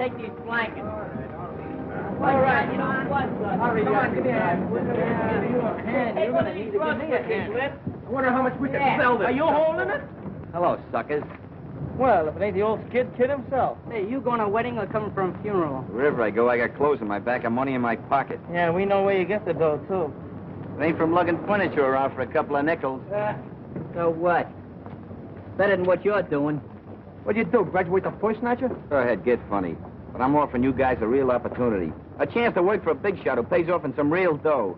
take these blankets. All right, you know what? Hurry up. Give me a hand. You're going to need to give me a hand. I wonder how much we can sell this. Are you holding it? Hello, suckers. Well, if it ain't the old kid himself. Hey, you going to a wedding or coming from a funeral? Wherever I go, I got clothes in my back and money in my pocket. Yeah, we know where you get the dough, too. It ain't from lugging furniture around for a couple of nickels. So what? Better than what you're doing. What'd you do, graduate the push snatcher? Go ahead, get funny. But I'm offering you guys a real opportunity. A chance to work for a big shot who pays off in some real dough.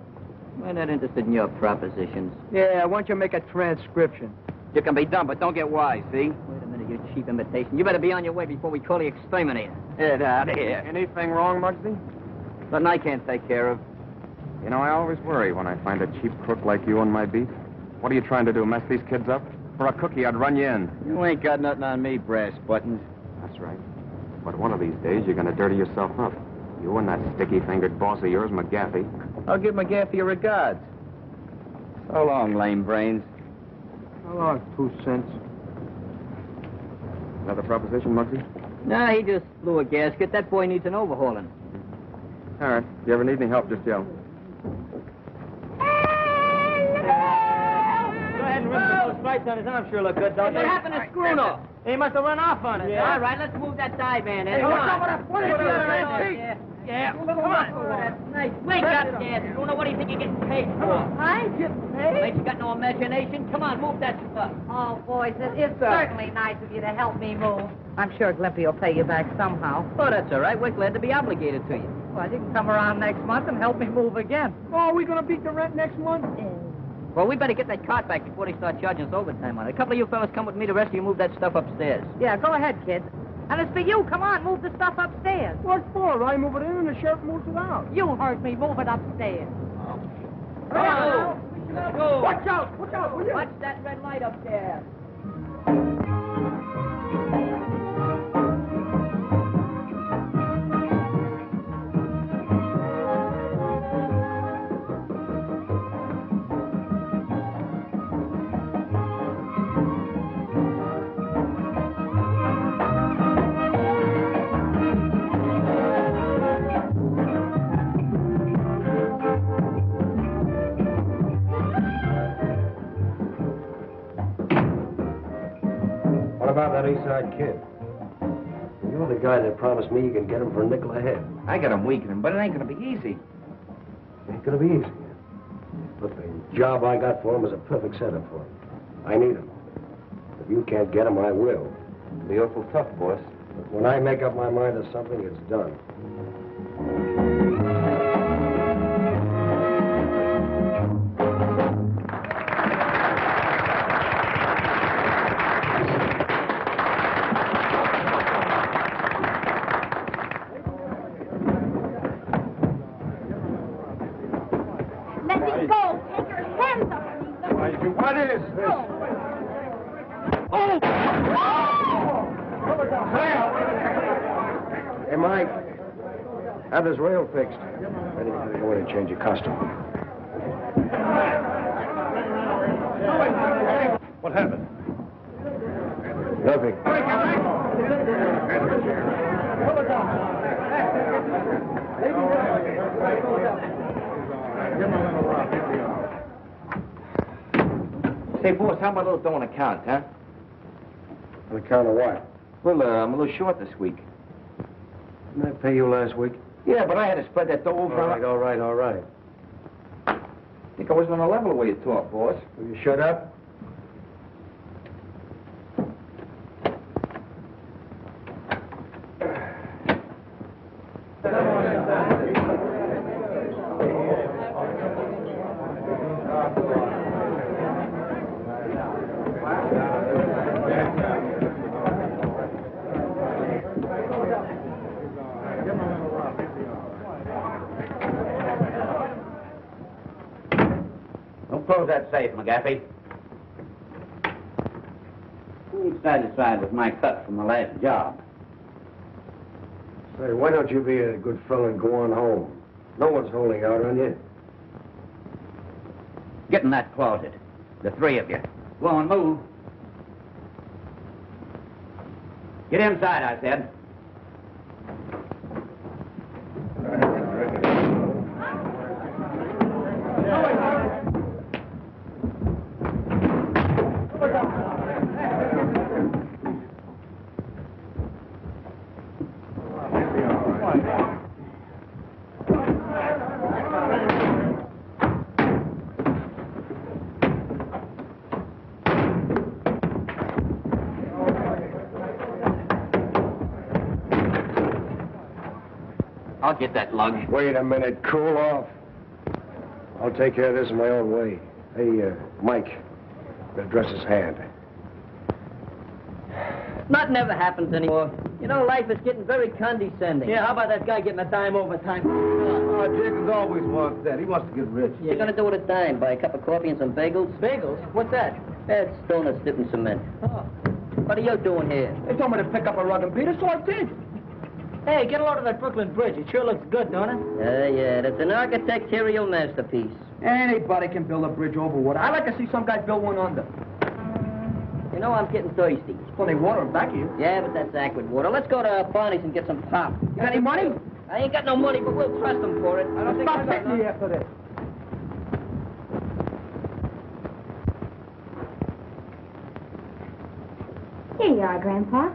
We're not interested in your propositions. Yeah, why don't you make a transcription? You can be dumb, but don't get wise, see? Wait a minute, you cheap imitation. You better be on your way before we call the exterminator. Get out of here. Anything wrong, Muggsy? Nothing I can't take care of. You know, I always worry when I find a cheap crook like you on my beat. What are you trying to do, mess these kids up? For a cookie, I'd run you in. You ain't got nothing on me, brass buttons. That's right. But one of these days, you're going to dirty yourself up. You and that sticky-fingered boss of yours, McGaffey. I'll give McGaffey your regards. So long, lame brains. How long? 2 cents. Another proposition, Muggsy? Nah, he just blew a gasket. That boy needs an overhauling. All right. If you ever need any help, just yell. Lights on his arm sure look good, don't What happened to Scroono? He must have run off on it. All right, let's move that dive-man in. Hey, Come what's on. up with that funny Come kid on, on that yeah. cheek? Yeah, come on. That's nice. Wake up, Dad. Scroono, what do you think you're getting paid for? I get paid? Ain't you got no imagination? Come on, move that stuff. Oh, boys, it's certainly nice of you to help me move. I'm sure Glimpy will pay you back somehow. Oh, that's all right. We're glad to be obligated to you. Well, you can come around next month and help me move again. Oh, are we going to beat the rent next month? Well, we better get that cart back before they start charging us overtime on it. A couple of you fellas come with me. The rest of you move that stuff upstairs. Yeah, go ahead, kids. And it's for you. Come on, move the stuff upstairs. What for? I move it in and the sheriff moves it out. You heard me. Move it upstairs. Come on. Go. Watch out! Watch out, will you? Watch that red light up there. What about that Eastside kid? You're the guy that promised me you can get him for a nickel a head. I got him weakening, but it ain't gonna be easy. Ain't gonna be easy. But the job I got for him is a perfect setup for him. I need him. If you can't get him, I will. It'll be awful tough, boss. But when I make up my mind to something, it's done. Let me go. Take your hands off me. What is this? Oh! Hey, Mike. Have this rail fixed. Ready to go in and change your costume. What happened? Nothing. Say, boss, how about a little dough on account, huh? On account of what? Well, I'm a little short this week. Didn't I pay you last week? Yeah, but I had to spread that dough over. All right. I think I wasn't on the level the way you talk, boss. Will you shut up? Don't close that safe, McGaffey. Who ain't satisfied with my cut from the last job? Say, why don't you be a good fellow and go on home? No one's holding out on you. Get in that closet. The three of you. Go on, move. Get inside, I said. I'll get that lug. Wait a minute. Cool off. I'll take care of this in my own way. Hey, Mike, address his hand. Nothing ever happens anymore. You know, life is getting very condescending. Yeah, how about that guy getting a dime overtime? Oh, Jacobs always wants that. He wants to get rich. What you gonna do with a dime? Buy a cup of coffee and some bagels? Bagels? What's that? That's donuts dipped in cement. Oh. What are you doing here? They told me to pick up a rug and beat it, so I did. Hey, get a load of that Brooklyn Bridge. It sure looks good, don't it? Yeah, that's an architectural masterpiece. Anybody can build a bridge over water. I like to see some guy build one under. You know, I'm getting thirsty. There's plenty of water in back of you. Yeah, but that's aqua water. Let's go to Barney's and get some pop. You got any money? I ain't got no money, but we'll trust them for it. I don't think Stop hitting me after this. Here you are, Grandpa.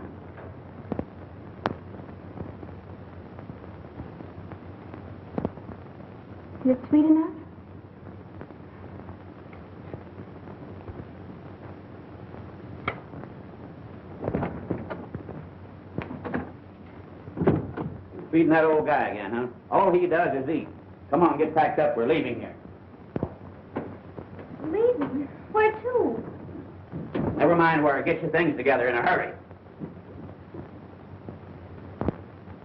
Is it sweet enough? Feeding that old guy again, huh? All he does is eat. Come on, get packed up. We're leaving here. Leaving? Where to? Never mind where. Get your things together in a hurry.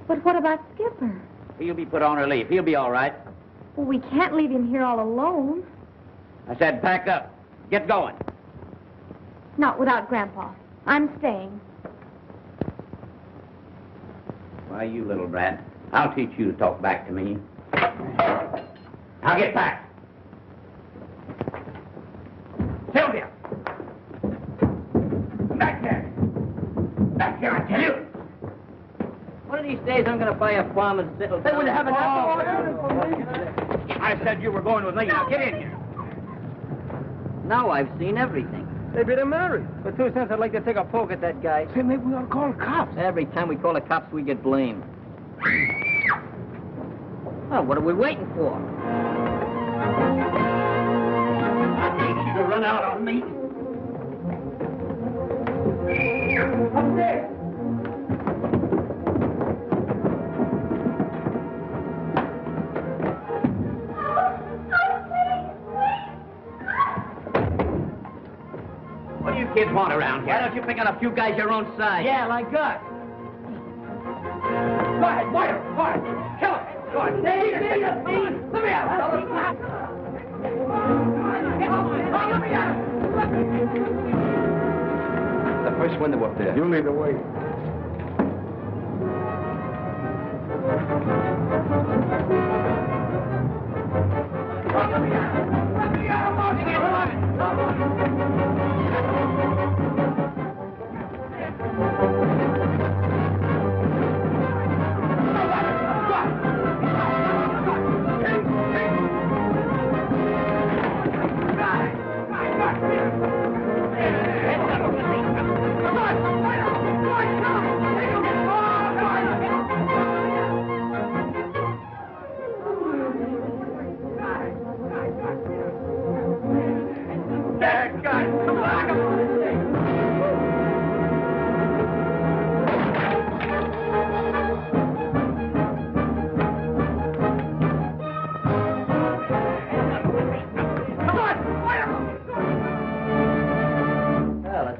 But what about Skipper? He'll be put on relief. He'll be all right. Well, we can't leave him here all alone. I said pack up. Get going. Not without Grandpa. I'm staying. Why, you little brat. I'll teach you to talk back to me. Now get back. Sylvia! Back there! Back there, I tell you! One of these days, I'm gonna buy a farm and settle down. Hey, will you have an apple? I said you were going with me. Now get in here. Now I've seen everything. Maybe they're married. For 2 cents, I'd like to take a poke at that guy. Say, maybe we ought to call the cops. Every time we call the cops, we get blamed. Oh, what are we waiting for? I hate you to run out on me. Up there. What do you kids want around here? Why don't you pick on a few guys your own size? Yeah, like us. Go ahead, fire, fire. Kill him. Go on. Stay here. Let me out. Let me out. The first window up there. You lead the way.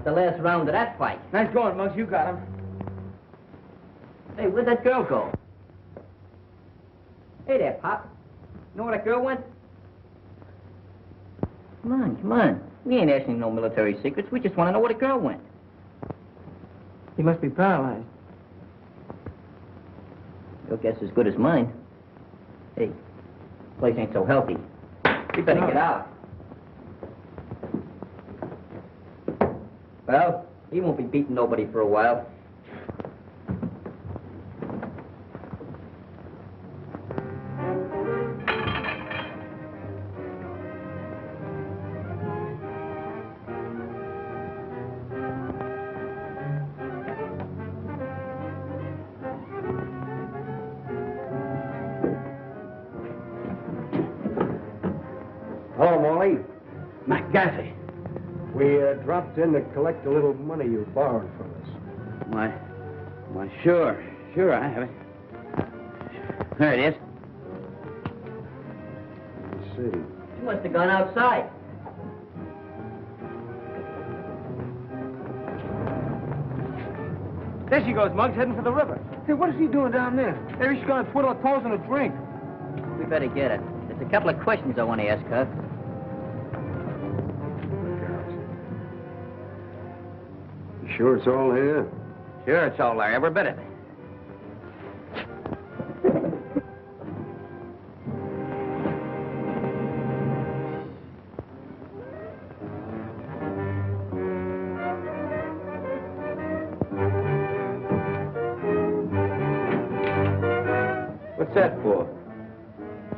The last round of that fight. Nice going, Muggs. You got him. Hey, where'd that girl go? Hey there, Pop. You know where that girl went? Come on. We ain't asking no military secrets. We just want to know where the girl went. He must be paralyzed. Your guess is as good as mine. Hey, place ain't so healthy. We better get out. Well, he won't be beating nobody for a while. Hello, Molly. McGaffey. We dropped in to collect a little money you borrowed from us. Why, sure, I have it. There it is. Let's see. She must have gone outside. There she goes, Muggs, heading for the river. Hey, what is he doing down there? Maybe she's going to twiddle her toes in a drink. We better get it. There's a couple of questions I want to ask her. You sure it's all here? Sure, it's all there, every bit of it. What's that for?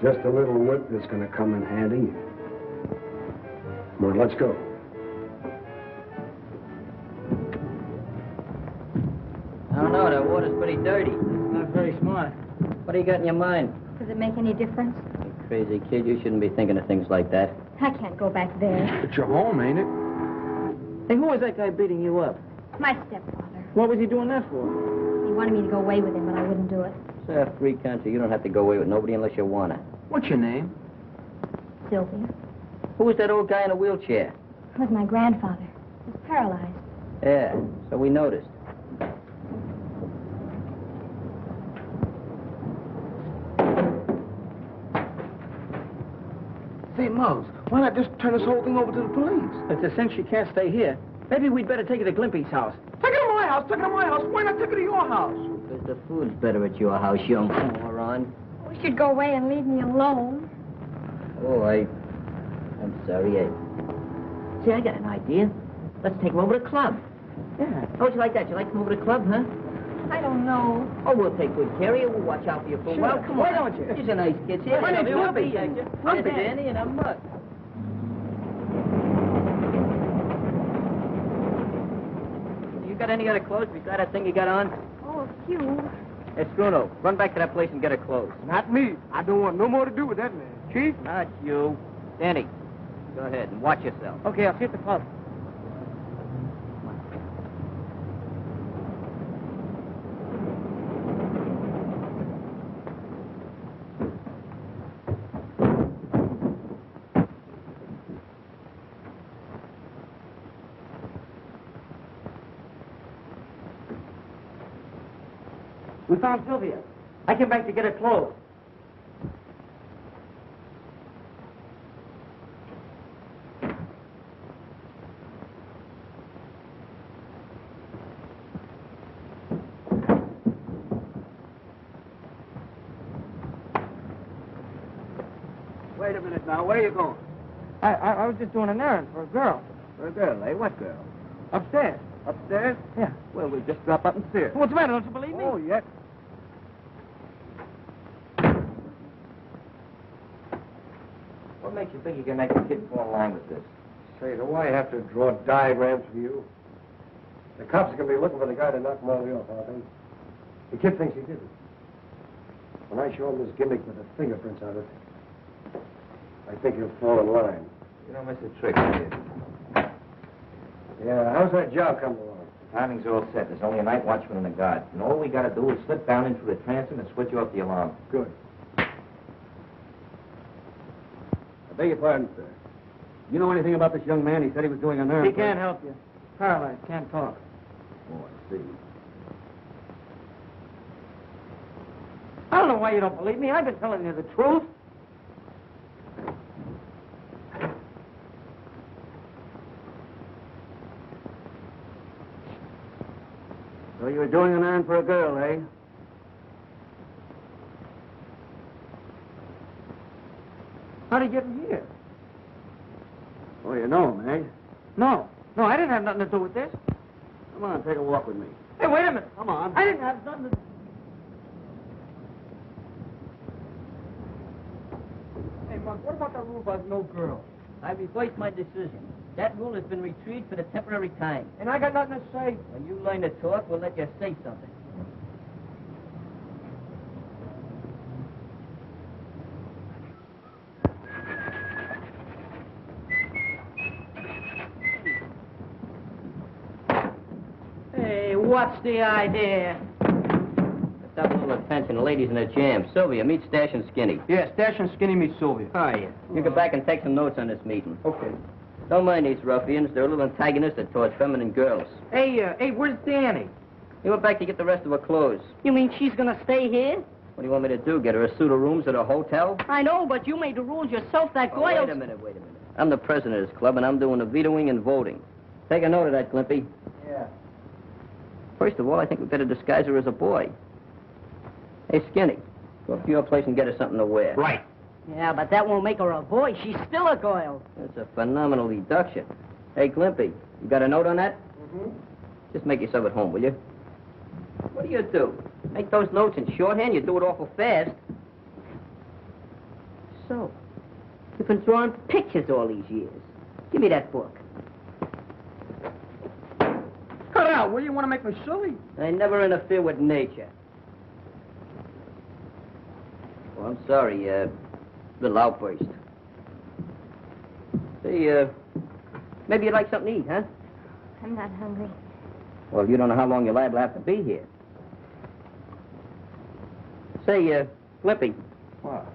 Just a little whip that's going to come in handy. Come on, let's go. I don't know, that water's pretty dirty. It's not very smart. What do you got in your mind? Does it make any difference? You crazy kid, you shouldn't be thinking of things like that. I can't go back there. It's your home, ain't it? Hey, who was that guy beating you up? My stepfather. What was he doing that for? He wanted me to go away with him, but I wouldn't do it. It's a free country. You don't have to go away with nobody unless you want to. What's your name? Sylvia. Who was that old guy in a wheelchair? It was my grandfather. He was paralyzed. Yeah, so we noticed. Say, Muggs, why not just turn this whole thing over to the police? It's a cinch she can't stay here. Maybe we'd better take her to Glimpy's house. Take her to my house! Take her to my house! Why not take her to your house? Because the food's better at your house, young moron. We should go away and leave me alone. Oh, I'm sorry. See, I got an idea. Let's take her over to the club. Yeah. How'd you like that? You like to come over to the club, huh? I don't know. Oh, we'll take good care of you. We'll watch out for you for a while. Come Why on. don't you? She's a nice kid. See, My name's Lumpy. Lumpy, Danny, and I'm Mutt. You got any other clothes besides that thing you got on? Oh, a few. Hey, Bruno, run back to that place and get her clothes. Not me. I don't want no more to do with that man. Chief? Not you. Danny, go ahead and watch yourself. Okay, I'll see you at the club. We found Sylvia. I came back to get her clothes. Wait a minute now. Where are you going? I was just doing an errand for a girl. For a girl, eh? What girl? Upstairs. Upstairs? Yeah. Well, we'll just drop up and see her. What's the matter? Don't you believe me? Oh, yes. What makes you think you can make a kid fall in line with this? Say, do I have to draw diagrams for you? The cops are going to be looking for the guy that knocked Molly off, aren't they? The kid thinks he did it. When I show him this gimmick with the fingerprints on it, I think he'll fall in line. You don't miss a trick, do you? Yeah, how's that job coming along? The timing's all set. There's only a night watchman and a guard. And all we got to do is slip down into the transom and switch off the alarm. Good. I beg your pardon, sir. You know anything about this young man? He said he was doing an errand. He can't help you. Paralyzed, can't talk. Oh, I see. I don't know why you don't believe me. I've been telling you the truth. So you were doing an errand for a girl, eh? How'd he get in here? Oh, you know him, eh? No, I didn't have nothing to do with this. Come on, take a walk with me. Hey, wait a minute. Come on. I didn't have nothing to... Hey, Mark, what about that rule about no girl? I revised my decision. That rule has been retrieved for the temporary time. And I got nothing to say. When you learn to talk, we'll let you say something. Hey, what's the idea? The Stop a little attention. The lady's in a jam. Sylvia, meet Stash and Skinny. Yeah, Stash and Skinny meet Sylvia. Oh, yeah. You get back and take some notes on this meeting. Okay. Don't mind these ruffians. They're a little antagonistic towards feminine girls. Hey, where's Danny? He went back to get the rest of her clothes. You mean she's gonna stay here? What do you want me to do? Get her a suit of rooms at a hotel? I know, but you made the rules yourself. That Oh, girl. wait a minute. I'm the president of this club, and I'm doing the vetoing and voting. Take a note of that, Glimpy. Yeah. First of all, I think we better disguise her as a boy. Hey, Skinny, go up to your place and get her something to wear. Right. Yeah, but that won't make her a boy. She's still a girl. That's a phenomenal deduction. Hey, Glimpy, you got a note on that? Mm-hmm. Just make yourself at home, will you? What do? Make those notes in shorthand? You do it awful fast. So, you've been drawing pictures all these years. Give me that book. Cut out, will you? Want to make me silly? I never interfere with nature. Well, I'm sorry, little outburst. Say, maybe you'd like something to eat, huh? I'm not hungry. Well, you don't know how long you're liable to have to be here. Say, Flippy. What?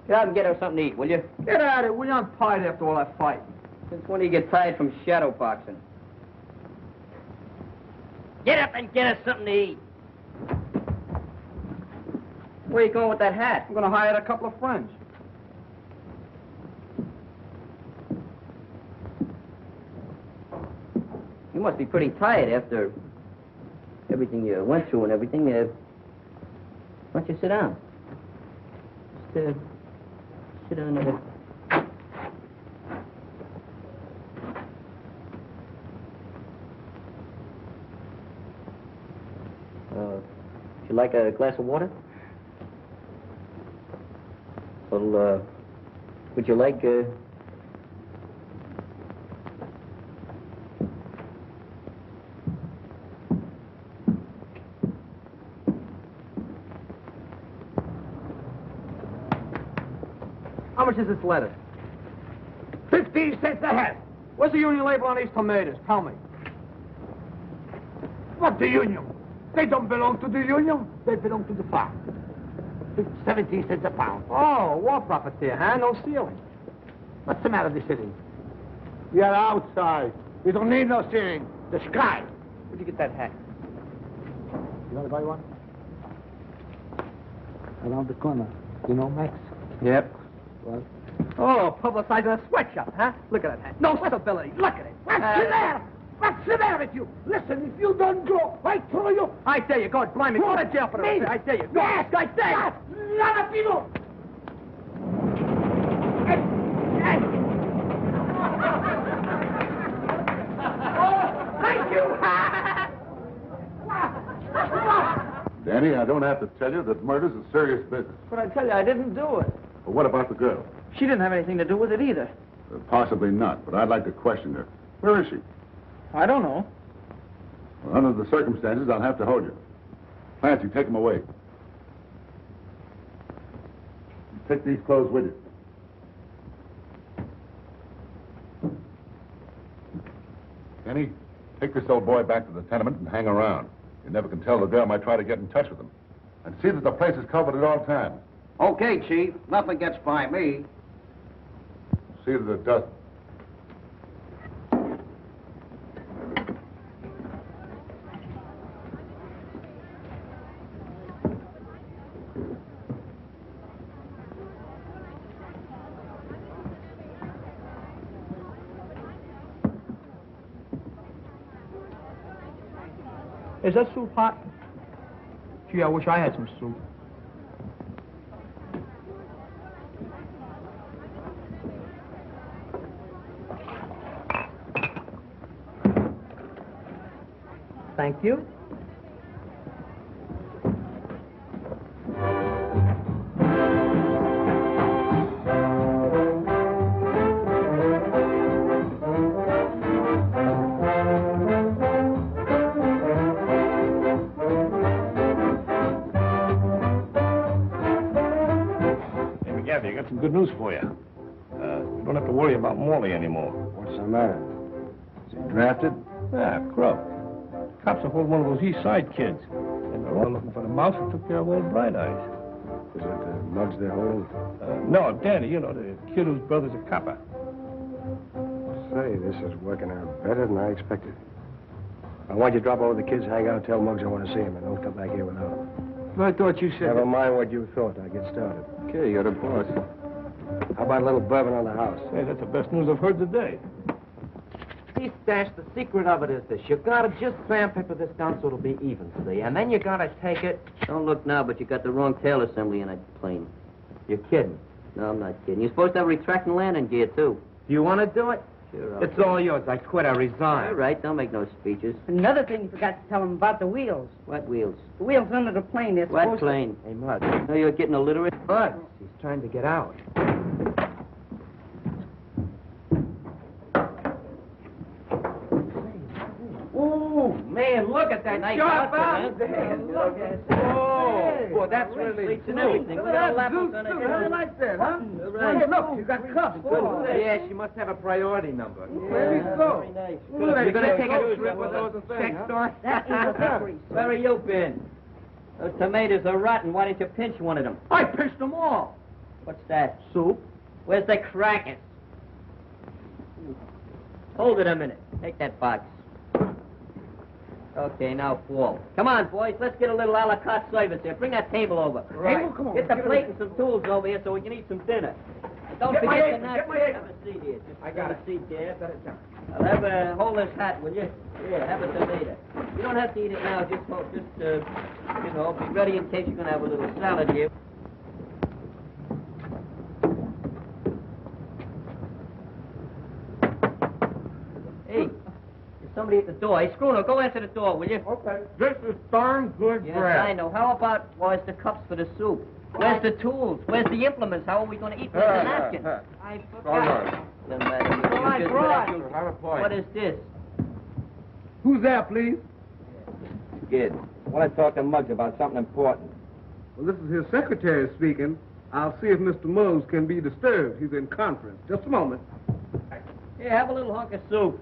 Get out and get her something to eat, will you? Get out of it, will you? I'm tired after all that fight. Since when do you get tired from shadow boxing? Get up and get us something to eat. Where you going with that hat? I'm gonna hire a couple of friends. You must be pretty tired after everything you went through and everything. Why don't you sit down? Just, sit down there. Would you like a glass of water? Well, would you like, How much is this lettuce? 15 cents a head. Where's the union label on these tomatoes? Tell me. What the union? They don't belong to the union. They belong to the farm. 17 cents a pound. Oh, war profiteer, huh? No ceiling. What's the matter with the city? We are outside. We don't need no ceiling. The sky. Where'd you get that hat? You want to buy one? Around the corner. You know Max? Yep. What? Oh, publicizing a sweatshop, huh? Look at that hat. No stability. Look at it. What's the matter? What's the matter with you? Listen, if you don't go, I throw you. I dare you. God, blimey. Go to jail for Me? this. I dare you. Go. Yes, I dare you. None of you. Thank you. Danny, I don't have to tell you that murder's a serious business. But I tell you, I didn't do it. But what about the girl? She didn't have anything to do with it either. Possibly not, but I'd like to question her. Where is she? I don't know. Well, under the circumstances, I'll have to hold you. Clancy, take them away. Take these clothes with you. Danny, take this old boy back to the tenement and hang around. You never can tell, the girl might try to get in touch with him. And see that the place is covered at all times. Okay, Chief. Nothing gets by me. See that it doesn't. Is that soup hot? Gee, I wish I had some soup. Thank you. I got some good news for you. You don't have to worry about Morley anymore. What's the matter? Is he drafted? Yeah, crook. Cops will hold one of those East Side kids. And they're We're looking for the mouse who took care of old Bright Eyes. Is it the mugs they're holding? No, Danny, you know, the kid whose brother's a copper. Say, this is working out better than I expected. I want you to drop over the kids, hang out, tell Muggs I want to see him, and don't come back here without him. I thought you said... Never mind what you thought. I get started. Okay, you're the boss. How about a little bourbon on the house? Hey, that's the best news I've heard today. See, Stash, the secret of it is this. You gotta just sandpaper this down so it'll be even, see? And then you gotta take it... Don't look now, but you got the wrong tail assembly in that plane. You're kidding. No, I'm not kidding. You're supposed to have retracting landing gear, too. Do you want to do it? Sure, It's all yours. I quit. I resign. All right, don't make no speeches. Another thing you forgot to tell him about the wheels. What wheels? The wheels under the plane. They're What supposed plane? Hey, Mud. No, you're getting illiterate. Mud. He's trying to get out. Ooh, man, look at that Nice sharp outfit, out huh? there. Look at that. Oh, boy, that's really Pleats and cool. everything. Look With at all that apples zoot on it, suit. you know. I like that, huh? Right. Hey, look, you got cuffs. Good. Yeah, she must have a priority number. Maybe so. Very nice. You're going to take a Good. trip with those check Huh? store? That is a hickory. Where have you been? Those tomatoes are rotten. Why didn't you pinch one of them? I pinched them all. What's that? Soup? Where's the crackers? Hold it a minute. Take that box. Okay, now fall. Come on, boys. Let's get a little a la carte service here. Bring that table over. Right. Table? Come on, Get the get it plate over. and some tools over here so we can eat some dinner. Don't Get my forget apron, the get my napkins. apron. Have a seat here. Just I got have it. a seat there. Set it down. I'll have hold this hat, will you? Yeah, have a tomato. You don't have to eat it now. Just you know, be ready in case you're going to have a little salad here. Hey, there's somebody at the door. Hey, Scrooner, go answer the door, will you? Okay. This is darn good Yes, bread. I know. How about where's the cups for the soup? Where's the tools? Where's the implements? How are we going to eat with the napkins? I forgot. Doesn't matter. Well, I just brought. you- Have a point. What is this? Who's there, please? Kid, I want to talk to Muggs about something important. Well, this is his secretary speaking. I'll see if Mr. Mose can be disturbed. He's in conference. Just a moment. Here, have a little hunk of soup.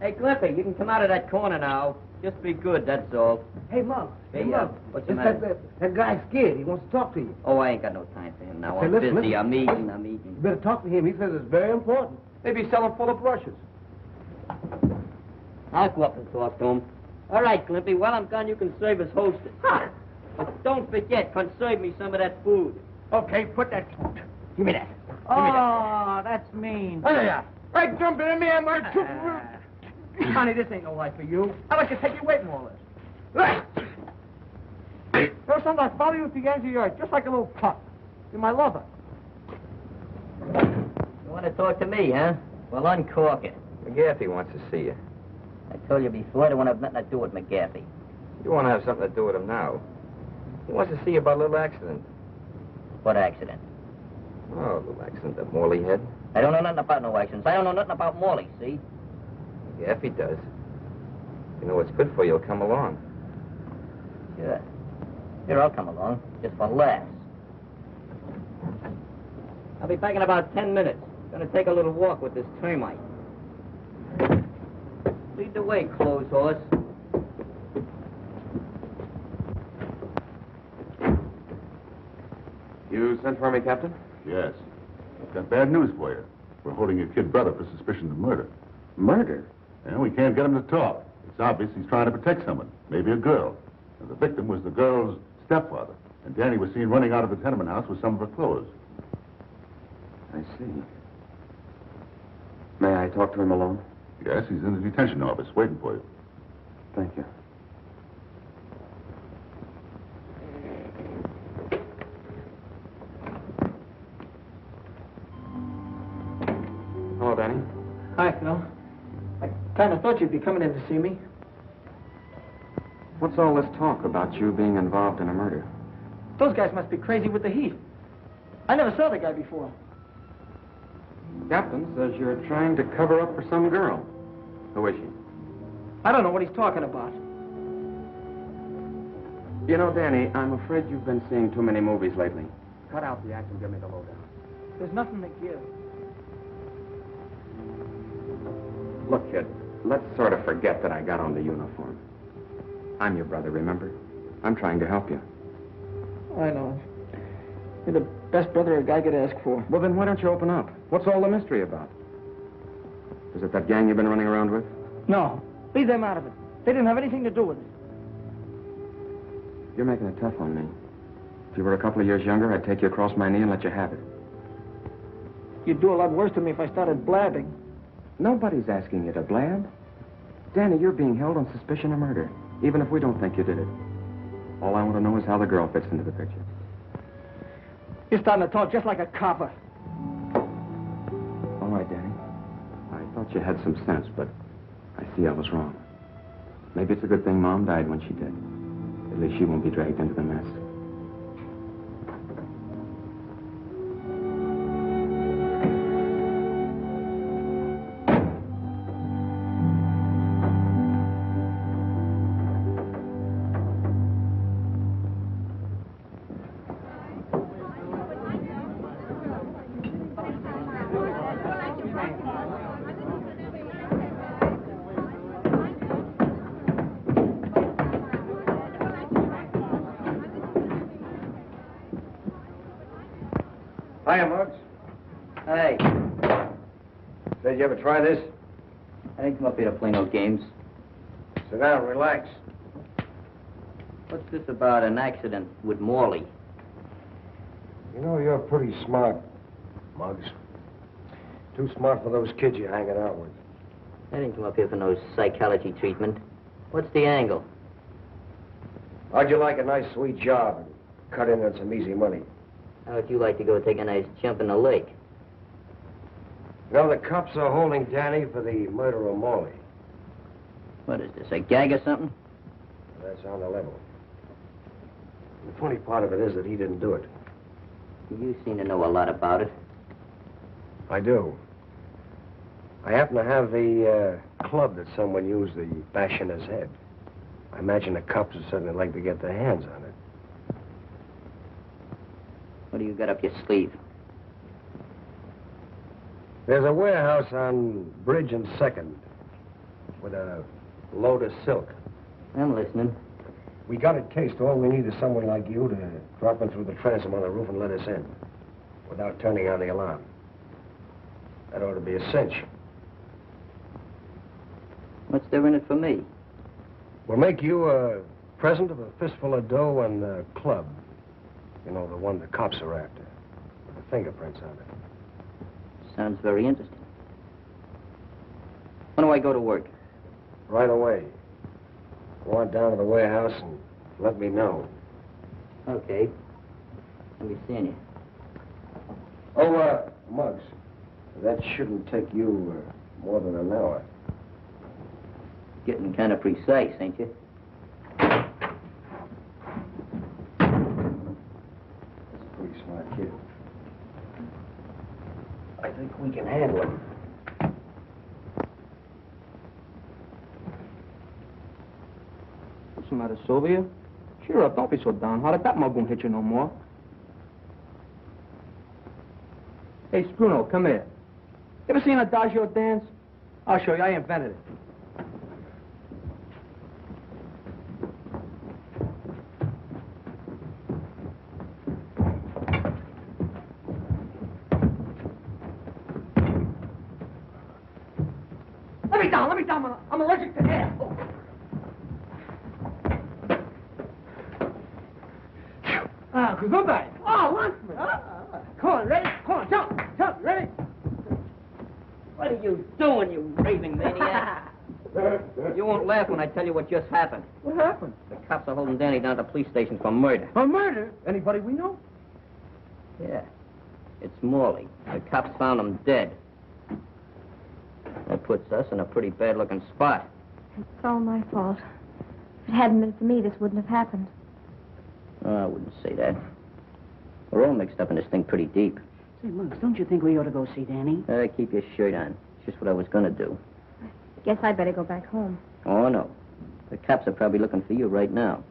Hey, Cliffy, you can come out of that corner now. Just be good, that's all. Hey, Mug. Hey, what's the It's matter? that guy's scared. He wants to talk to you. Oh, I ain't got no time for him now. Say, I'm listen, busy. listen. I'm eating. You better talk to him. He says it's very important. Maybe sell him full of brushes. I'll go up and talk to him. All right, Cliffy, while I'm gone, you can serve as hostess. But don't forget, conserve me some of that food. Okay, put that... Give me that. Oh, that's mean. Hey, hey, jump in me, I'm going Honey, this ain't no life for you. I'd like to take you away from all this. First time I follow you at the ends of your earth, just like a little pup. You're my lover. You want to talk to me, huh? Well, uncork it. McGaffey wants to see you. I told you before, I don't want to have nothing to do with McGaffey. You want to have something to do with him now. He wants to see you about a little accident. What accident? Oh, a little accident that Morley had. I don't know nothing about no accidents. I don't know nothing about Morley, see? McGaffey does. You know what's good for you, he'll come along. Sure. Here, I'll come along, just for laughs. I'll be back in about 10 minutes. Gonna take a little walk with this termite. Lead the way, clothes horse. You sent for me, Captain? Yes. I've got bad news for you. We're holding your kid brother for suspicion of murder. Murder? And we can't get him to talk. It's obvious he's trying to protect someone, maybe a girl. And the victim was the girl's stepfather. And Danny was seen running out of the tenement house with some of her clothes. I see. May I talk to him alone? Yes, he's in the detention office waiting for you. Thank you. Hello, Danny. Hi, Phil. I kind of thought you'd be coming in to see me. What's all this talk about you being involved in a murder? Those guys must be crazy with the heat. I never saw the guy before. Captain says you're trying to cover up for some girl. Who is she? I don't know what he's talking about. You know, Danny, I'm afraid you've been seeing too many movies lately. Cut out the act and give me the lowdown. There's nothing to give. Look, kid, let's sort of forget that I got on the uniform. I'm your brother, remember? I'm trying to help you. I know. You're the best brother a guy could ask for. Well, then why don't you open up? What's all the mystery about? Is it that gang you've been running around with? No. Leave them out of it. They didn't have anything to do with it. You're making it tough on me. If you were a couple of years younger, I'd take you across my knee and let you have it. You'd do a lot worse to me if I started blabbing. Nobody's asking you to blab. Danny, you're being held on suspicion of murder, even if we don't think you did it. All I want to know is how the girl fits into the picture. You're starting to talk just like a copper. All right, Danny. I thought you had some sense, but I see I was wrong. Maybe it's a good thing Mom died when she did. At least she won't be dragged into the mess. Hiya, Muggs. Hey, Did you ever try this? I didn't come up here to play no games. Sit down, relax. What's this about an accident with Morley? You know, you're pretty smart, Muggs. Too smart for those kids you're hanging out with. I didn't come up here for no psychology treatment. What's the angle? How'd you like a nice, sweet job and cut in on some easy money? How would you like to go take a nice jump in the lake? You know, the cops are holding Danny for the murder of Morley. What is this, a gag or something? That's on the level. The funny part of it is that he didn't do it. You seem to know a lot about it. I do. I happen to have the club that someone used to bash in his head. I imagine the cops would certainly like to get their hands on it. What do you got up your sleeve? There's a warehouse on Bridge and 2nd with a load of silk. I'm listening. We got it cased. All we need is someone like you to drop in through the transom on the roof and let us in without turning on the alarm. That ought to be a cinch. What's there in it for me? We'll make you a present of a fistful of dough and the club. You know, the one the cops are after, with the fingerprints on it. Sounds very interesting. When do I go to work? Right away. Go on down to the warehouse and let me know. Okay. I'll be seeing you. Oh, Muggs, that shouldn't take you more than an hour. Getting kind of precise, ain't you? Pretty smart kid. I think we can handle him. What's the matter, Sylvia? Cheer up, don't be so downhearted. That mug won't hit you no more. Hey, Spruno, come here. Ever seen a Adagio dance? I'll show you. I invented it. Let me down. I'm allergic to air. Oh. Goodbye. Oh, Lunsford. Come on, ready? Come on, jump, ready? What are you doing, you raving maniac? You won't laugh when I tell you what just happened. What happened? The cops are holding Danny down at the police station for murder. For murder? Anybody we know? Yeah. It's Morley. The cops found him dead. That puts us in a pretty bad-looking spot. It's all my fault. If it hadn't been for me, this wouldn't have happened. Oh, I wouldn't say that. We're all mixed up in this thing pretty deep. Say, Muggs, don't you think we ought to go see Danny? Keep your shirt on. It's just what I was going to do. Guess I'd better go back home. Oh, no. The cops are probably looking for you right now.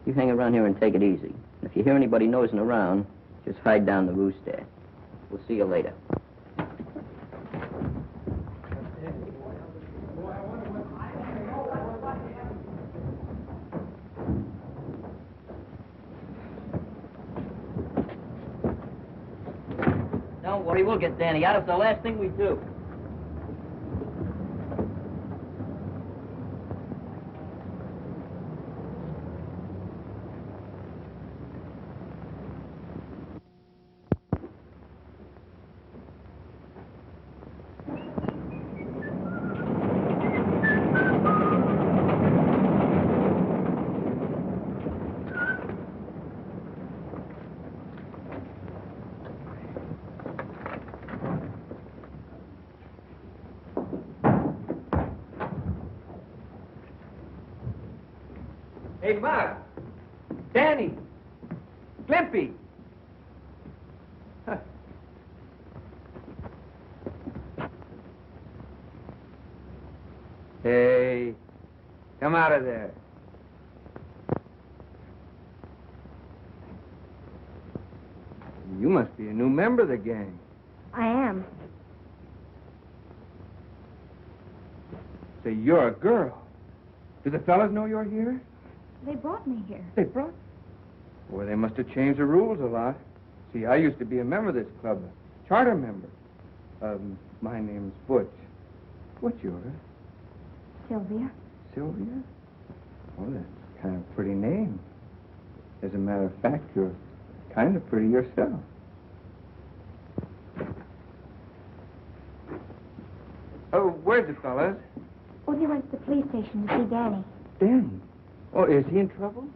You hang around here and take it easy. If you hear anybody nosing around, just hide down the roost there. We'll see you later. Don't worry, we'll get Danny out. It's the last thing we do. Hey, Mark. Danny. Glimpy. Hey, come out of there. You must be a new member of the gang. I am. So you're a girl. Do the fellas know you're here? They brought me here. They brought? Well, they must have changed the rules a lot. See, I used to be a member of this club, a charter member. My name's Butch. What's yours? Sylvia. Sylvia? Oh, that's kind of a pretty name. As a matter of fact, you're kind of pretty yourself. Oh, where's the fellas? Oh, he went to the police station to see Danny. Danny? Oh, is he in trouble?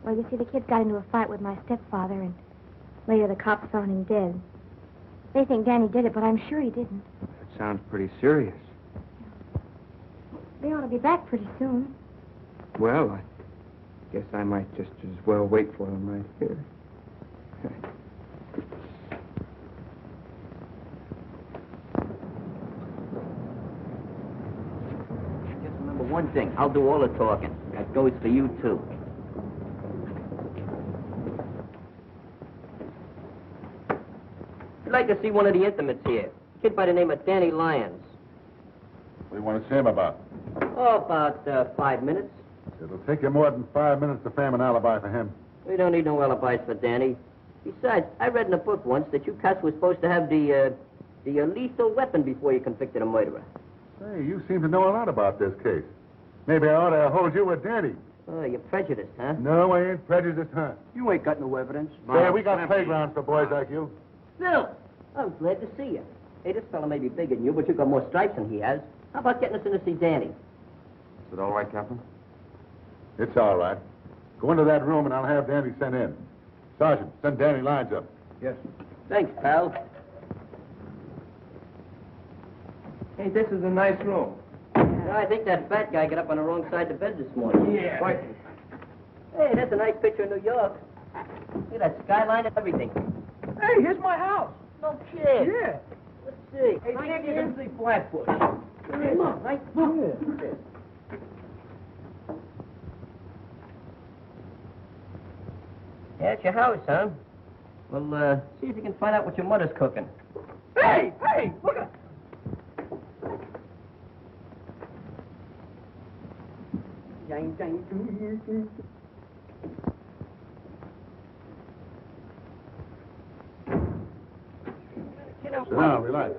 Well, you see, the kids got into a fight with my stepfather, and later the cops found him dead. They think Danny did it, but I'm sure he didn't. That sounds pretty serious. They ought to be back pretty soon. Well, I guess I might just as well wait for them right here. Just remember one thing. I'll do all the talking. That goes for you, too. I'd like to see one of the intimates here. A kid by the name of Danny Lyons. What do you want to see him about? Oh, about 5 minutes. It'll take you more than 5 minutes to frame an alibi for him. We don't need no alibis for Danny. Besides, I read in a book once that you cats were supposed to have the lethal weapon before you convicted a murderer. Hey, you seem to know a lot about this case. Maybe I ought to hold you with Danny. Oh, you're prejudiced, huh? No, I ain't prejudiced, huh? You ain't got no evidence. Hey, we got playgrounds for boys like you. Phil, I'm glad to see you. Hey, this fella may be bigger than you, but you've got more stripes than he has. How about getting us in to see Danny? Is it all right, Captain? It's all right. Go into that room and I'll have Danny sent in. Sergeant, send Danny Lyons up. Yes. Thanks, pal. Hey, this is a nice room. I think that fat guy got up on the wrong side of the bed this morning. Yeah. Right. Hey, that's a nice picture of New York. Look at that skyline and everything. Hey, here's my house. No kid. Yeah. Let's see. Hey, see if you can see Flatbush. Look, right? Yeah. Yeah, it's your house, huh? Well, see if you can find out what your mother's cooking. Hey, look at... Sit down, relax.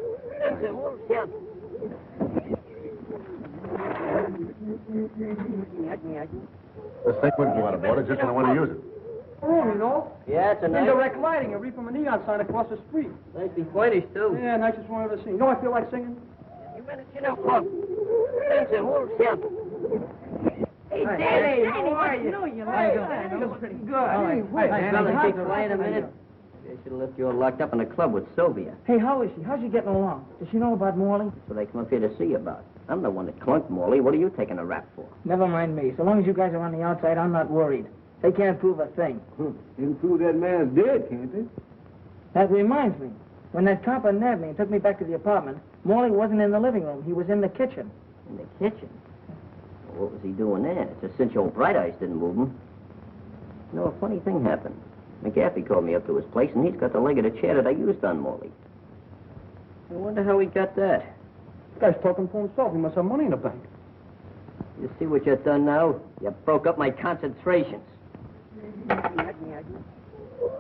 This thing wouldn't go out of order just when I want to use it. Oh, you know? Yeah, it's a nice... Indirect lighting. You read from a neon sign across the street. Nicely pointed, too. Yeah, nicest one I've ever seen. You know I feel like singing? Hey, Danny, how are you? You like it. Pretty good. Hey, Hey, fellas, keep quiet a minute. They should have left you all locked up in the club with Sylvia. Hey, how is she? How's she getting along? Does she know about Morley? That's what I come up here to see you about. I'm the one that clunked Morley. What are you taking a rap for? Never mind me. So long as you guys are on the outside, I'm not worried. They can't prove a thing. They can prove that man's dead, can't they? That reminds me. When that copper nabbed me and took me back to the apartment, Morley wasn't in the living room. He was in the kitchen. In the kitchen? Well, what was he doing there? It's a cinch old Bright Eyes didn't move him. You know, a funny thing happened. McGaffey called me up to his place, and he's got the leg of the chair that I used on Morley. I wonder how he got that. This guy's talking for himself. He must have money in the bank. You see what you've done now? You broke up my concentrations.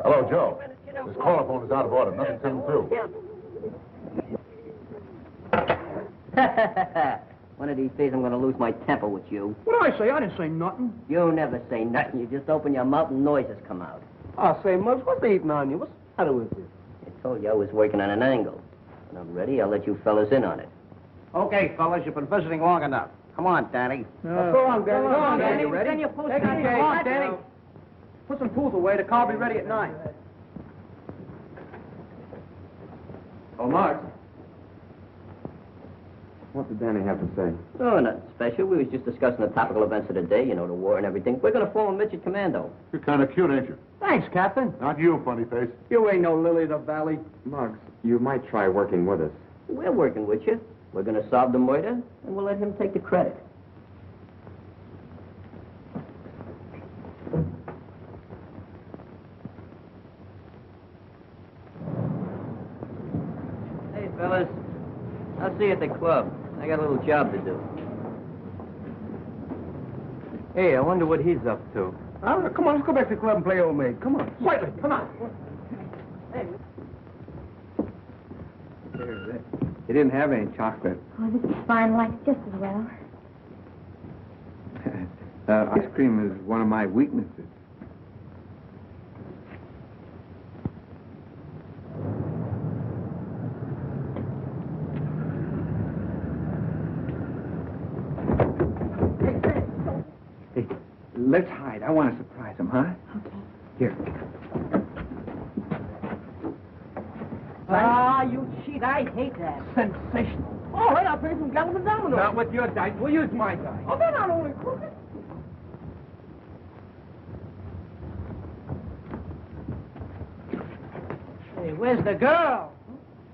Hello, Joe. This telephone is out of order. Nothing's coming through. One of these days I'm going to lose my temper with you. What did I say? I didn't say nothing. You never say nothing. You just open your mouth and noises come out. I say, Muggs, what's they eating on you? What's the matter with you? I told you I was working on an angle. When I'm ready, I'll let you fellas in on it. Okay, fellas, you've been visiting long enough. Come on, Danny. Go on, Danny. Go on, Danny. You ready? Take it easy. Come on, Danny. Put some tools away. The car will be ready at 9. Oh, Mark. What did Danny have to say? Oh, nothing special. We was just discussing the topical events of the day, you know, the war and everything. We're going to form a midget commando. You're kind of cute, ain't you? Thanks, Captain. Not you, funny face. You ain't no lily of the valley. Muggs, you might try working with us. We're working with you. We're going to solve the murder, and we'll let him take the credit. Hey, fellas. I'll see you at the club. I got a little job to do. Hey, I wonder what he's up to. Come on, let's go back to the club and play old maid. Come on. Quietly, come on. Hey. There's it. He didn't have any chocolate. Oh, this is fine. Like it just as well. Ice cream is one of my weaknesses. Hey, let's hide. I want to surprise him, huh? Okay. Here. Ah, you cheat. I hate that. Sensational. All right, I'll play some galloping dominoes. Not with your dice. We'll use my dice. Oh, they're not only crooked. Hey, where's the girl?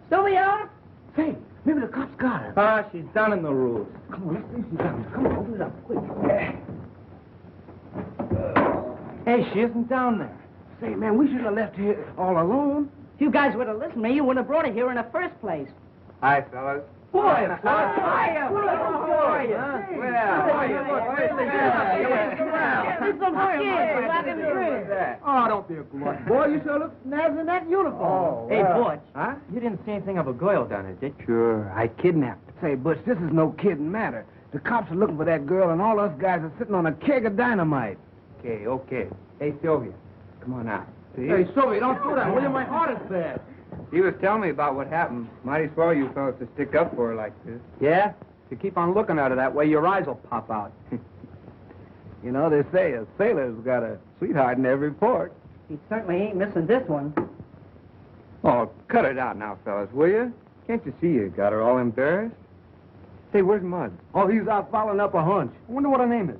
Sylvia? Say, maybe the cops got her. Ah, she's down in the rules. Come on, let's see if she's got her. Come on, open it up, quick. Hey, she isn't down there. Say, man, we shouldn't have left here all alone. If you guys would have listened to me, you wouldn't have brought her here in the first place. Hi, fellas. Boy, Hiya. How are you? There's some kids rocking the bridge. Oh, don't be a glutton. Boy, you sure look nice in that uniform. Oh, Hey, Butch. Huh? You didn't see anything of a girl down there, did you? Sure, I kidnapped her. Say, Butch, this is no kidding matter. The cops are looking for that girl, and all us guys are sitting on a keg of dynamite. Okay. Hey, Sylvia, come on out. See? Hey, Sylvia, don't do that, will you? My heart is bad. He was telling me about what happened. Mighty swell you fellas to stick up for her like this. Yeah? If you keep on looking at her that way, your eyes will pop out. You know, they say a sailor's got a sweetheart in every port. He certainly ain't missing this one. Oh, cut it out now, fellas, will you? Can't you see you got her all embarrassed? Say, where's Mud? Oh, he's out following up a hunch. I wonder what her name is.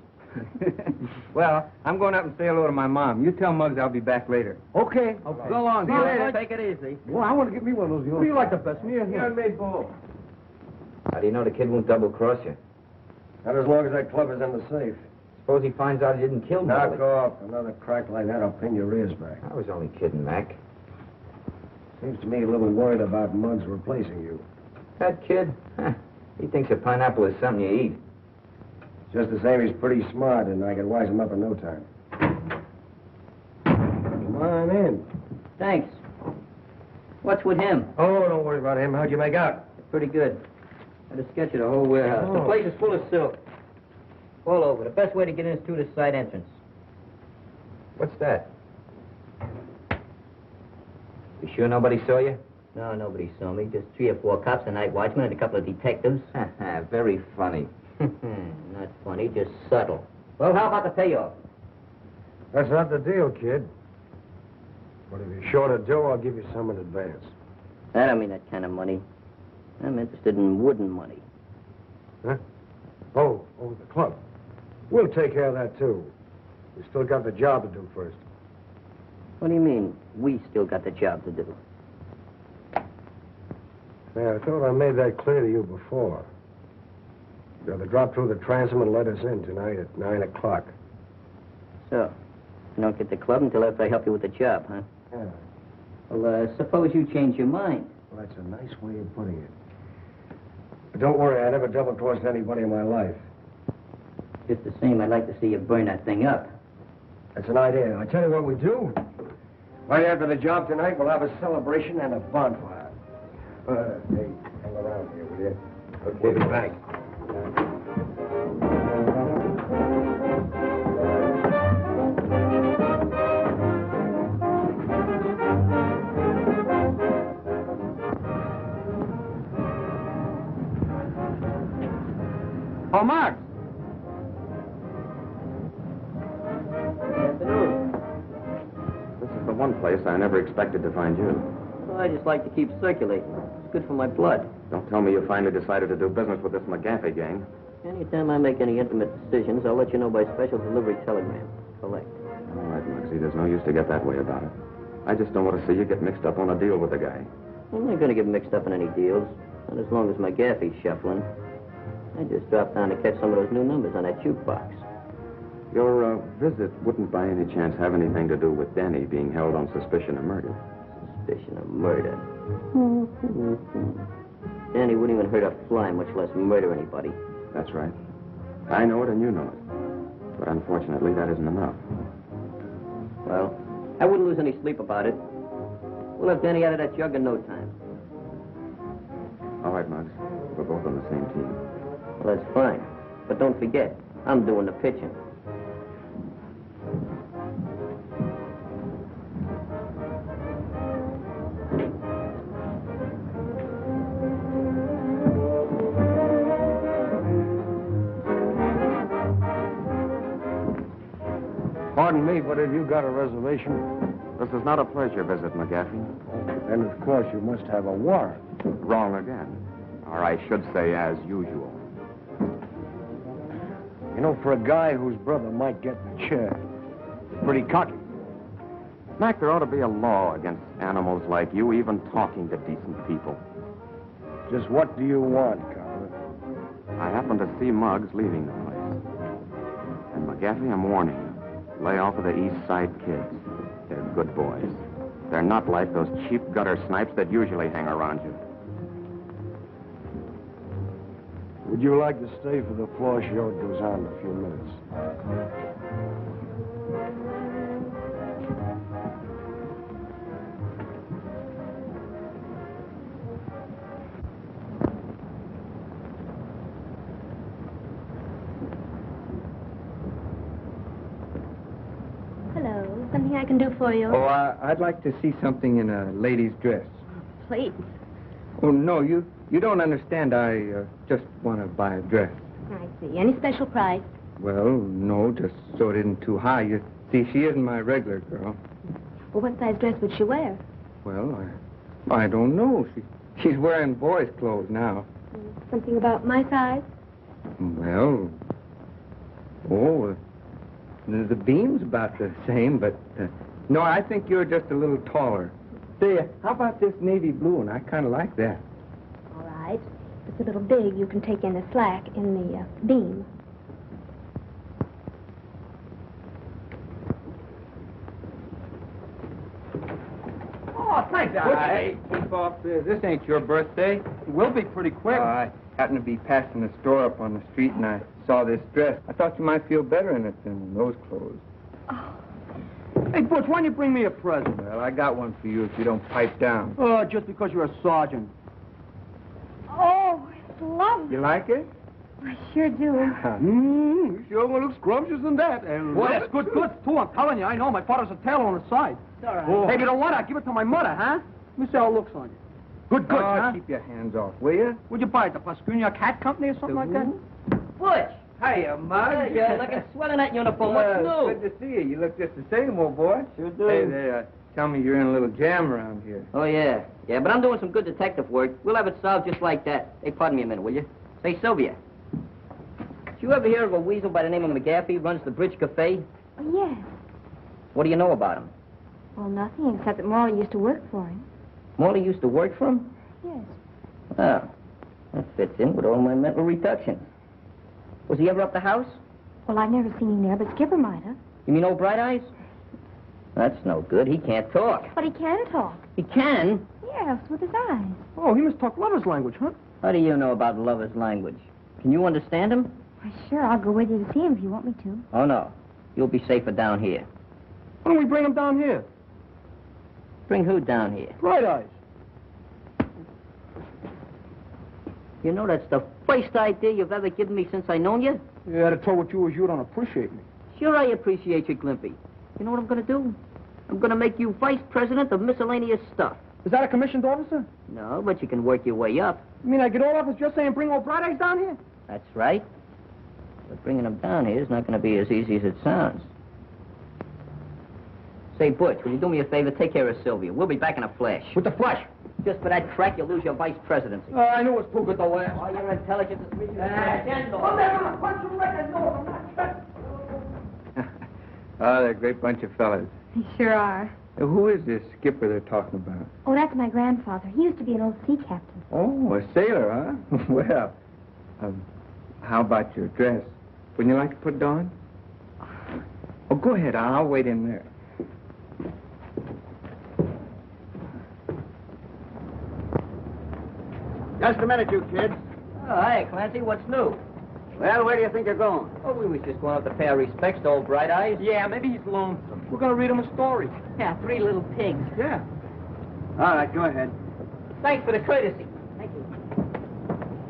Well, I'm going up and say hello to my mom. You tell Muggs I'll be back later. Okay. So long. See you later. Take it easy. Well, I want to get me one of those. Who do you like the best, me or him? You and me both. How do you know the kid won't double-cross you? Not as long as that club is in the safe. Suppose he finds out he didn't kill Knock off. Another crack like that, I'll pin your ears back. I was only kidding, Mac. Seems to me a little worried about Muggs replacing you. That kid? Huh. He thinks a pineapple is something you eat. Just the same, he's pretty smart, and I can wise him up in no time. Come on in. Thanks. What's with him? Oh, don't worry about him. How'd you make out? Pretty good. Had a sketch of the whole warehouse. The place is full of silk. All over. The best way to get in is through the side entrance. What's that? You sure nobody saw you? No, nobody saw me. Just 3 or 4 cops, a night watchman, and a couple of detectives. Very funny. Not funny, just subtle. Well, how about the payoff? That's not the deal, kid. But if you're short of dough, I'll give you some in advance. I don't mean that kind of money. I'm interested in wooden money. Huh? Oh, the club. We'll take care of that, too. We still got the job to do first. What do you mean, we still got the job to do? Yeah, I thought I made that clear to you before. You're to drop through the transom and let us in tonight at 9 o'clock. So, you don't get the club until after I help you with the job, huh? Yeah. Well, suppose you change your mind. Well, that's a nice way of putting it. But don't worry, I never double-crossed anybody in my life. Just the same, I'd like to see you burn that thing up. That's an idea. I tell you what we do. Right after the job tonight, we'll have a celebration and a bonfire. Hey, hang around here, will you? We'll be back. Oh, Mark. This is the one place I never expected to find you. Well, I just like to keep circulating. It's good for my blood. Don't tell me you finally decided to do business with this McGaffey gang. Anytime I make any intimate decisions, I'll let you know by special delivery telegram. Collect. All right, Muggsy, there's no use to get that way about it. I just don't want to see you get mixed up on a deal with the guy. I'm not going to get mixed up in any deals. Not as long as McGaffey's shuffling. I just dropped down to catch some of those new numbers on that jukebox. Your visit wouldn't by any chance have anything to do with Danny being held on suspicion of murder. Suspicion of murder. Danny wouldn't even hurt a fly, much less murder anybody. That's right. I know it and you know it. But unfortunately, that isn't enough. Well, I wouldn't lose any sleep about it. We'll have Danny out of that jug in no time. All right, Muggs. We're both on the same team. Well, that's fine. But don't forget, I'm doing the pitching. Pardon me, but have you got a reservation? This is not a pleasure visit, McGaffey. And of course you must have a warrant. Wrong again. Or I should say, as usual. You know, for a guy whose brother might get in the chair, pretty cocky. Mac, there ought to be a law against animals like you even talking to decent people. Just what do you want, Carver? I happened to see Muggs leaving the place. And McGaffey, I'm warning you. Lay off of the East Side kids. They're good boys. They're not like those cheap gutter snipes that usually hang around you. Would you like to stay for the floor show? It goes on in a few minutes. Hello. Something I can do for you? Oh, I'd like to see something in a lady's dress. Please. Oh, no, you don't understand. I just want to buy a dress. I see. Any special price? Well, no, just so it isn't too high. You see, she isn't my regular girl. Well, what size dress would she wear? Well, I don't know. She's wearing boys' clothes now. Something about my size? Well, the beam's about the same, but no, I think you're just a little taller. Say, how about this navy blue one? I kind of like that. All right. If it's a little big, you can take in the slack in the beam. Oh, thanks. Hey, keep off this. This ain't your birthday. It will be pretty quick. I happened to be passing the store up on the street, and I saw this dress. I thought you might feel better in it than in those clothes. Oh. Hey, Butch, why don't you bring me a present? Well, I got one for you if you don't pipe down. Oh, just because you're a sergeant. Oh, it's lovely. You like it? I sure do. You sure gonna look scrumptious in that. Boy, that's good goods, too. I'm telling you, I know. My father's a tailor on the side. It's all right. Oh. Hey, if you don't want it, I'll give it to my mother, huh? Let me see how it looks on you. Good goods, huh? Keep your hands off, will you? Where'd you buy it? The Pascunia Cat Company or something like that? Butch! Hiya, Mug. You're looking swell in that uniform. What's new? Good to see you. You look just the same, old boy. Sure do. Hey, they tell me you're in a little jam around here. Oh, yeah. Yeah, but I'm doing some good detective work. We'll have it solved just like that. Hey, pardon me a minute, will you? Say, Sylvia. Did you ever hear of a weasel by the name of McGaffey runs the Bridge Cafe? Oh, yes. What do you know about him? Well, nothing, except that Morley used to work for him. Morley used to work for him? Yes. Oh, that fits in with all my mental reductions. Was he ever up the house? Well, I've never seen him there, but Skipper might have. You mean old Bright Eyes? That's no good. He can't talk. But he can talk. He can? Yes, with his eyes. Oh, he must talk lover's language, huh? How do you know about lover's language? Can you understand him? Why, sure, I'll go with you to see him if you want me to. Oh, no. You'll be safer down here. Why don't we bring him down here? Bring who down here? Bright Eyes. You know that's the first idea you've ever given me since I known you? You had to tell what you was, you don't appreciate me. Sure I appreciate you, Glimpy. You know what I'm gonna do? I'm gonna make you vice president of miscellaneous stuff. Is that a commissioned officer? No, but you can work your way up. You mean I get all off with just saying bring old Bright Eyes down here? That's right. But bringing them down here is not gonna be as easy as it sounds. Say, Butch, will you do me a favor? Take care of Sylvia. We'll be back in a flash. With the flash? Just for that crack, you'll lose your vice presidency. I knew it was too good to last. Oh, your intelligence is reaching the I'm never gonna punch you like a nose. I'm not Oh, they're a great bunch of fellas. They sure are. Now, who is this skipper they're talking about? Oh, that's my grandfather. He used to be an old sea captain. Oh, a sailor, huh? Well, how about your dress? Wouldn't you like to put it on? Oh, go ahead. I'll wait in there. Just a minute, you kids. Oh, hi, Clancy. What's new? Well, where do you think you're going? Oh, we was just going up to pay our respects to old Bright Eyes. Yeah, maybe he's lonesome. We're gonna read him a story. Yeah, 3 little pigs. Yeah. All right, go ahead. Thanks for the courtesy. Thank you.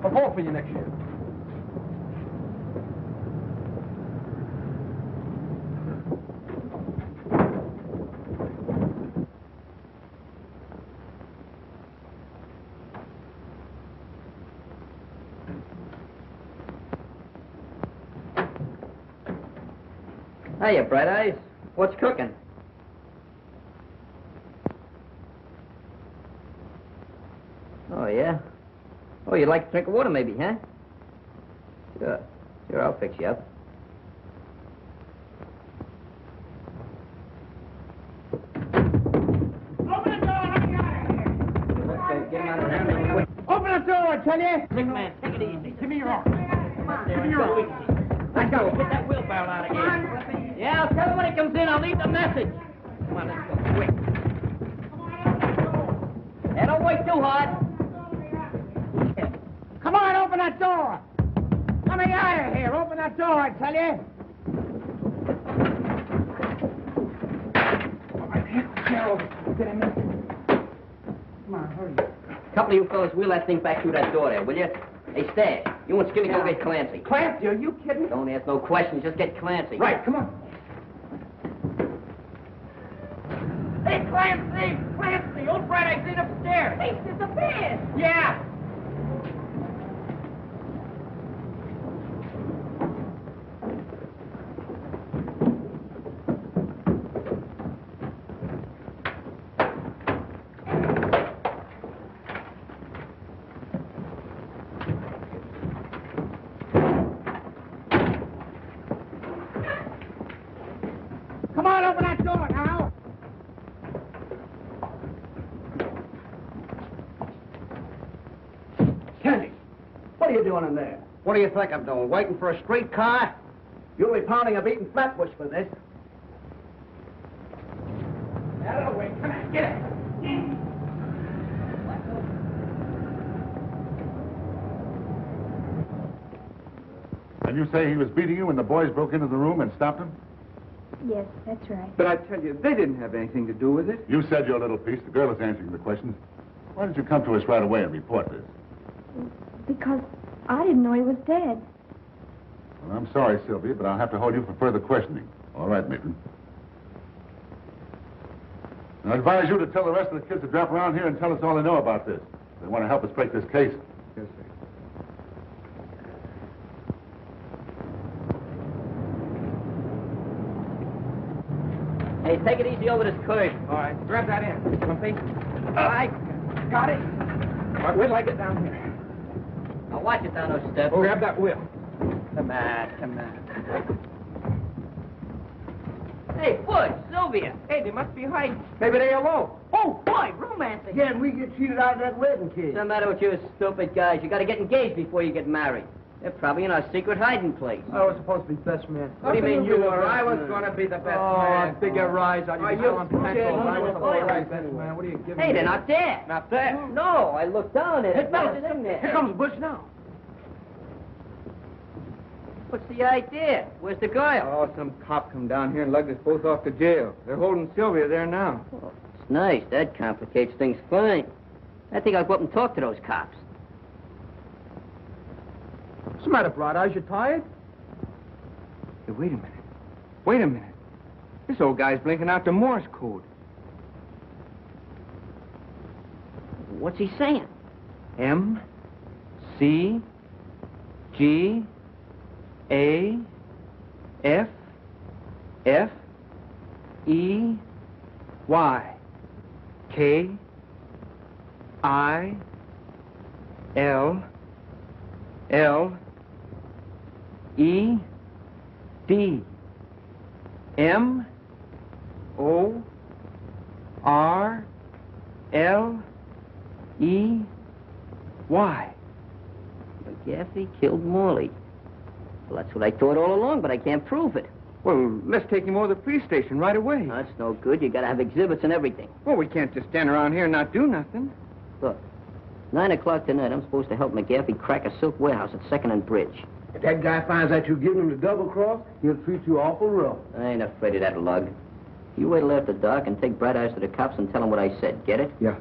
I'll vote for you next year. Hiya, Bright Eyes. What's cooking? Oh, yeah? Oh, you'd like a drink of water, maybe, huh? Sure. Sure, I'll fix you up. Open the door, let me out of here. Okay, get him out of there quick. Open the door, I tell you. Big man, take it easy. Give me your arm. Come on, Give me your arm. Let's go. Get that wheelbarrow out of here. Yeah, I'll tell him when he comes in. I'll leave the message. Come on, let's go quick. Hey, don't wait too hard. Come on, open that door. Let me out of here. Open that door, I tell you. All right, here, get in there. Come on, hurry. Couple of you fellas wheel that thing back through that door there, will you? Hey, Stash, you and Skinny go get Clancy. Clancy, are you kidding? Don't ask no questions, just get Clancy. Right, come on. Hey, Clancy! Clancy! Old Bright Eyes upstairs! He's disappeared! Yeah. Come on, open that door now. Candy, what are you doing in there? What do you think I'm doing? Waiting for a streetcar? You'll be pounding a beaten flatbush for this. Out of the way. Come on, get it. And you say he was beating you when the boys broke into the room and stopped him? Yes, that's right. But I tell you, they didn't have anything to do with it. You said your little piece. The girl is answering the questions. Why did you come to us right away and report this? Because I didn't know he was dead. Well, I'm sorry, Sylvia, but I'll have to hold you for further questioning. All right, Maitland. I advise you to tell the rest of the kids to drop around here and tell us all they know about this. They want to help us break this case. Yes, sir. Hey, take it easy over this curve. All right, grab that in. Clumpy. All right, got it. All right, wait till I get down here. Now watch it down those steps. Oh, grab that wheel. Come on, come on. Hey, Butch, Sylvia. Hey, they must be hiding. Maybe they alone. Oh, boy, romancing. Yeah, and we get cheated out of that wedding kid. What's the matter with you stupid guys? You gotta get engaged before you get married. They're probably in our secret hiding place. I was supposed to be best man. What do you mean you were? I was going to be the best man. Oh, bigger rise on you. you on kidding? potential. I was Oh, the right, best man. What are you giving Hey, me? they're not there. Not there. No, I looked down at it. Hey, fellas, It's in there. here comes Butch now. What's the idea? Where's the girl? Oh, some cop come down here and lugged us both off to jail. They're holding Sylvia there now. Oh, it's nice. That complicates things fine. I think I'll go up and talk to those cops. What's the matter, Bright Eyes? You tired? Hey, wait a minute. Wait a minute. This old guy's blinking out the Morse code. What's he saying? M, C, G, A, F, F, E, Y, K, I, L, L, E, D, M, O, R, L, E, Y. McGaffey killed Morley. Well, that's what I thought all along, but I can't prove it. Well, let's take him over to the police station right away. That's no good. You gotta have exhibits and everything. Well, we can't just stand around here and not do nothing. Look, 9 o'clock tonight, I'm supposed to help McGaffey crack a silk warehouse at 2nd and Bridge. If that guy finds out you giving him the double cross, he'll treat you awful rough. I ain't afraid of that lug. You wait till after dark and take Bright Eyes to the cops and tell them what I said. Get it? Yeah.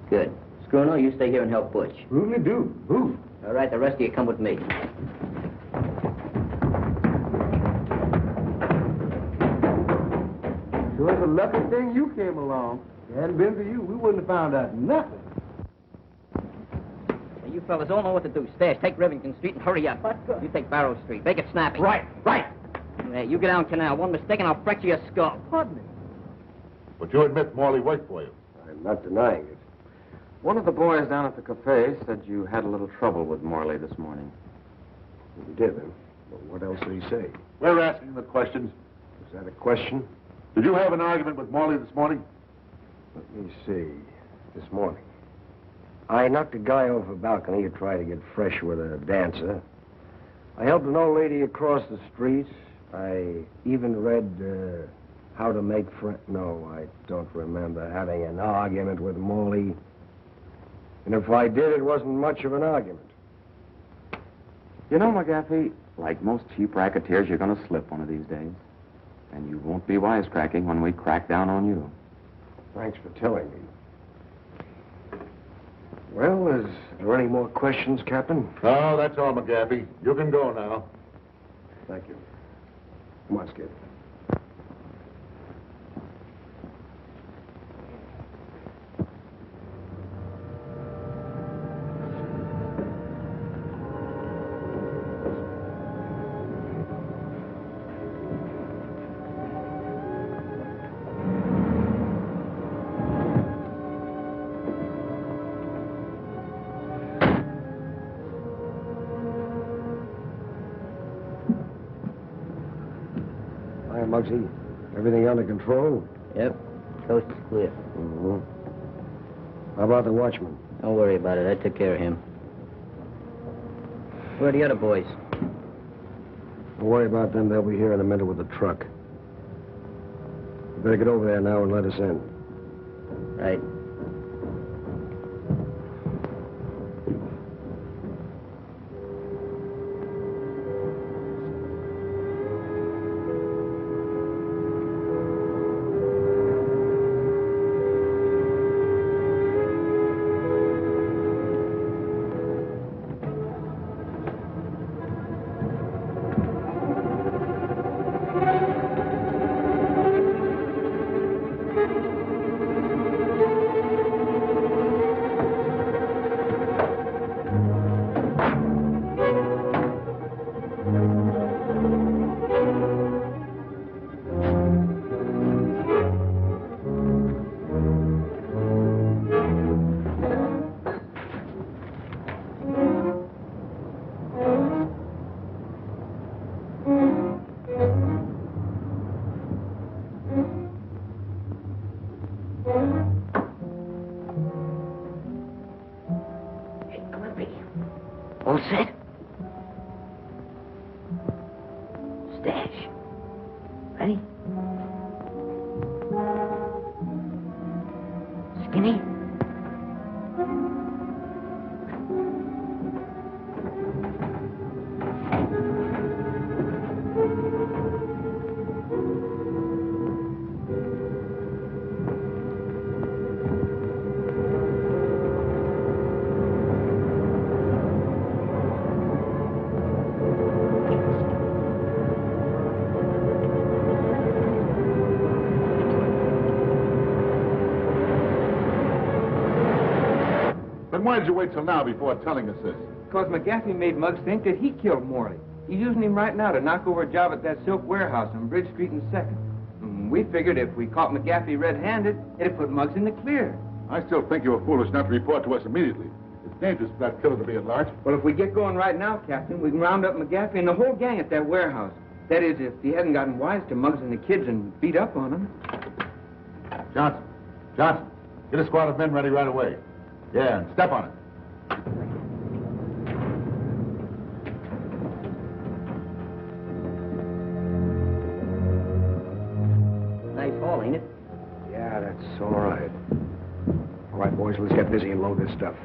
Good. Scruno, you stay here and help Butch. Really do. Move. All right, the rest of you come with me. Sure, it's a lucky thing you came along. If it hadn't been for you, we wouldn't have found out nothing. Hey, you fellas all know what to do. Stash, take Rivington Street and hurry up. You take Barrow Street. Make it snappy. Right. Hey, you get down Canal. One mistake and I'll fracture your skull. Pardon me. But you admit Morley worked for you. I'm not denying it. One of the boys down at the cafe said you had a little trouble with Morley this morning. We did, huh? But what else did he say? We're asking the questions. Is that a question? Did you have an argument with Morley this morning? Let me see. This morning. I knocked a guy off a balcony who tried to get fresh with a dancer. I helped an old lady across the street. I even read How to Make Friends. No, I don't remember having an argument with Morley. And if I did, it wasn't much of an argument. You know, McGaffey, like most cheap racketeers, you're going to slip one of these days. And you won't be wisecracking when we crack down on you. Thanks for telling me. Well, is there any more questions, Captain? No, that's all, McGaffey. You can go now. Thank you. Come on, Skip. Muggsy, everything under control? Yep. Coast is clear. Mm-hmm. How about the watchman? Don't worry about it. I took care of him. Where are the other boys? Don't worry about them. They'll be here in a minute with the truck. You better get over there now and let us in. Right. All set? Stash. Ready? Skinny? Then why did you wait till now before telling us this? Because McGaffey made Muggs think that he killed Morley. He's using him right now to knock over a job at that silk warehouse on Bridge Street and 2nd. We figured if we caught McGaffey red-handed, it'd put Muggs in the clear. I still think you were foolish not to report to us immediately. It's dangerous for that killer to be at large. Well, if we get going right now, Captain, we can round up McGaffey and the whole gang at that warehouse. That is, if he hadn't gotten wise to Muggs and the kids and beat up on them. Johnson, get a squad of men ready right away. Yeah, and step on it. Nice haul, ain't it? Yeah, that's all right. All right, boys, let's get busy and load this stuff.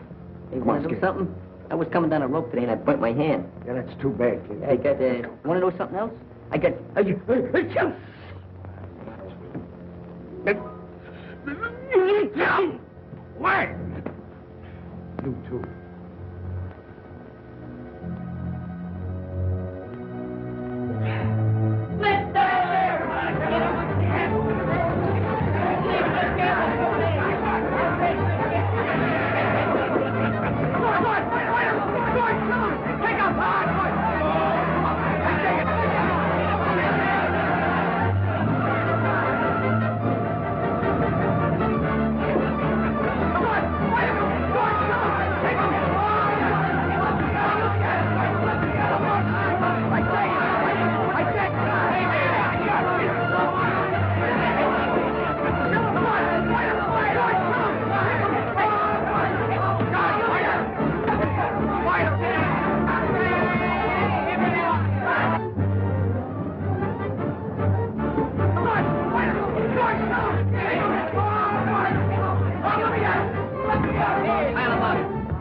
Hey, Come want on, to do Skip. something? I was coming down a rope today and I burnt my hand. Yeah, that's too bad, kid. I got, want to know something else? I got, Why? You too.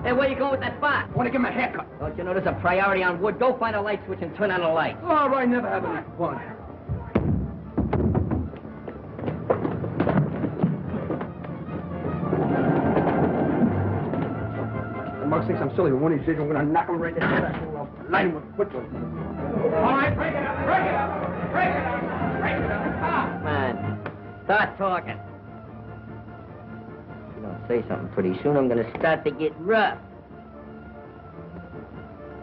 Hey, where you going with that box? I want to give him a haircut. Don't you know there's a priority on wood? Go find a light switch and turn on the light. All right, never have any fun. Muggs thinks I'm silly. One of these days, I'm going to knock him right in the head. I'll light him with a foot. All right, break it up, break it up, break it up, break it up. Come on. Start talking. If you don't say something pretty soon, I'm going to start to get rough.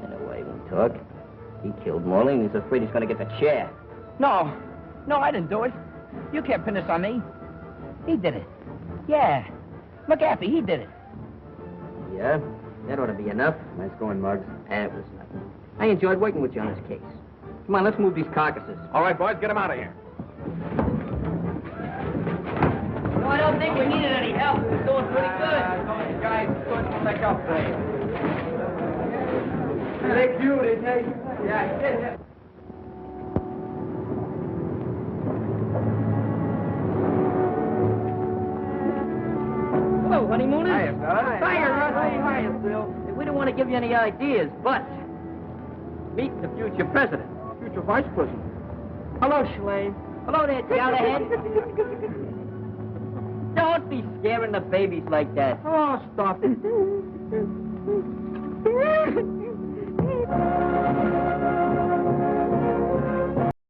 Anyway, we talk. He killed Morley and he's afraid he's going to get the chair. No, I didn't do it. You can't pin this on me. He did it. Yeah. McGaffey, he did it. Yeah? That ought to be enough. Nice going, Muggs. That was nothing. I enjoyed working with you on this case. Come on, let's move these carcasses. All right, boys, get him out of here. No, I don't think we needed any help. We're doing pretty good. Those guys couldn't make up for you. They cute, didn't they? Yeah. Hello, honeymooners. Hiya, fella. Hiya, Bill. We don't want to give you any ideas, but meet the future president. Future vice president. Hello, Shlain. Hello there, Jollyhead. Don't be scaring the babies like that. Oh, stop it.